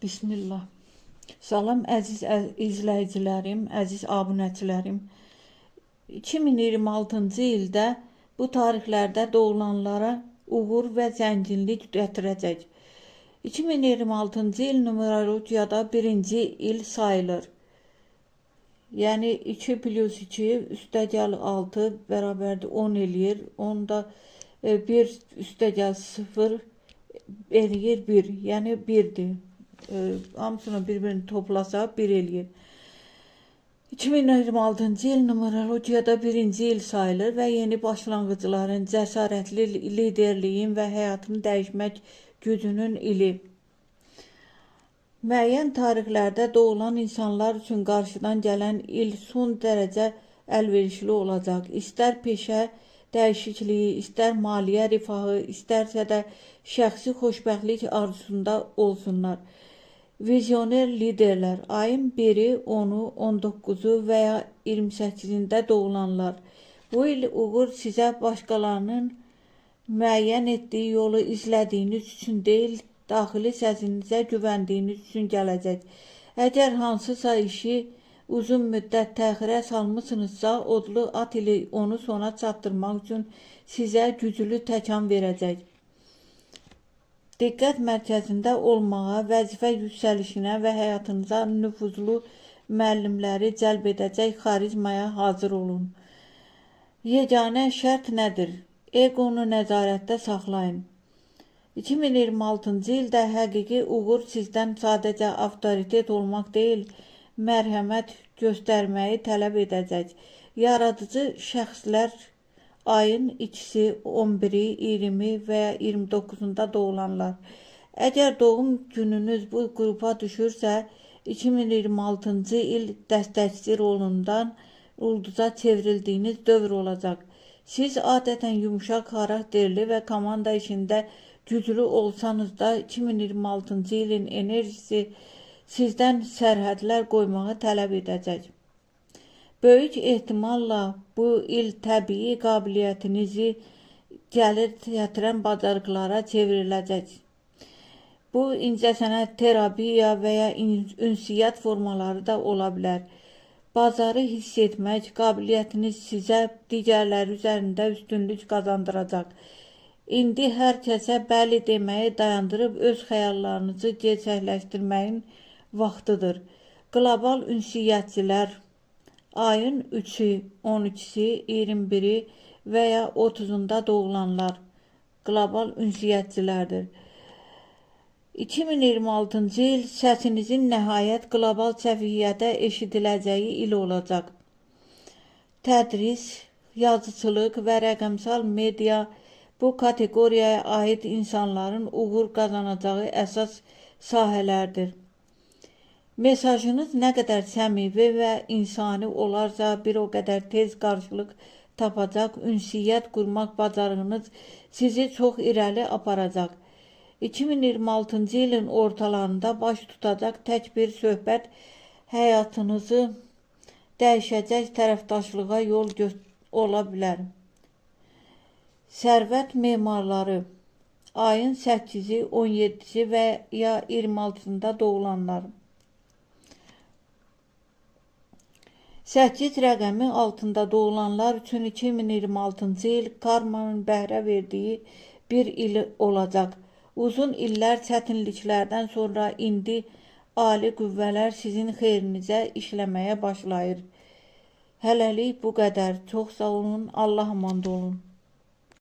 Bismillah. Salam əziz izləyicilərim, əziz abunəçilərim. 2026-cı ildə bu tarixlərdə doğulanlara uğur və zənginlik gətirəcək. 2026-cı il numerologiyada birinci il sayılır. Yəni 2 + 2 üstəgəl 6 bərabərdir 10 eləyir. Onda 1 üstəgəl 0 eləyir 1. Yəni 1-dir. Hamısını bir-birini toplasa 1 eləyir. 2026-cı il numerologiyada birinci il sayılır və yeni başlanğıcların, cəsarətli liderliyin və həyatını dəyişmək gücünün ili. Müəyyən tarixlərdə doğulan insanlar üçün qarşıdan gələn il son dərəcə əlverişli olacaq. İstər peşə dəyişikliyi, istər maliyyə rifahı, istərsə də şəxsi xoşbəxtlik arzusunda olsunlar. Vizyoner liderlər, ayın 1-i, 10-u, 19-u və ya 28-də doğulanlar. Bu il uğur sizə başqalarının müəyyən etdiyi yolu izlədiyiniz üçün deyil, daxili səsinizə güvəndiyiniz üçün gələcək. Əgər hansısa işi uzun müddət təxirə salmısınızsa, odlu at ili onu sona çatdırmaq üçün sizə güclü təkan verəcək. Diqqət mərkəzində olmağa, vəzifə yüksəlişinə və həyatınıza nüfuzlu müəllimləri cəlb edəcək xarizmaya hazır olun. Yeganə şərt nədir? Egonu nəzarətdə saxlayın. 2026-cı ildə həqiqi uğur sizdən sadəcə avtoritet olmaq deyil, mərhəmət göstərməyi tələb edəcək. Yaradıcı şəxslər ayın 2-si, 11-i, 20 və ya 29-unda doğulanlar. Əgər doğum gününüz bu qrupa düşürsə, 2026-cı il dəstəkçi rolundan ulduza çevrildiyiniz dövr olacaq. Siz adətən yumuşaq xarakterli və komanda işində güclü olsanız da, 2026-cı ilin enerjisi sizdən sərhədlər qoymağı tələb edəcək. Böyük ehtimalla bu il təbii qabiliyyətinizi gəlir gətirən bacarıqlara çevriləcək. Bu incəsənət, terapiya və ya ünsiyyət formaları da ola bilər. Bazarı hiss etmək qabiliyyətiniz sizə digərləri üzərində üstünlük qazandıracaq. İndi hər kəsə bəli deməyi dayandırıb öz xəyallarınızı gerçəkləşdirməyin vaxtıdır. Qlobal ünsiyyətçilər ayın 3-ü, 12-si, 21-i və ya 30-unda doğulanlar qlobal ünsiyyətçilərdir. 2026-cı il səsinizin nəhayət qlobal səviyyədə eşidiləcəyi il olacaq. Tədris, yazıçılıq və rəqəmsal media bu kateqoriyaya aid insanların uğur qazanacağı əsas sahələrdir. Mesajınız nə qədər səmimi və insani olarsa, bir o qədər tez qarşılıq tapacaq, ünsiyyət qurmaq bacarığınız sizi çox irəli aparacaq. 2026-cı ilin ortalarında baş tutacaq tək bir söhbət həyatınızı dəyişəcək tərəfdaşlığa yol ola bilər. Sərvət memarları ayın 8-i, 17-si və ya 26-sında doğulanlar. 8 rəqəmi altında doğulanlar üçün 2026-cı il karmanın bəhrə verdiyi bir il olacaq. Uzun illər çətinliklərdən sonra indi ali qüvvələr sizin xeyrinizə işləməyə başlayır. Hələlik bu qədər. Çox sağ olun, Allah aman olun.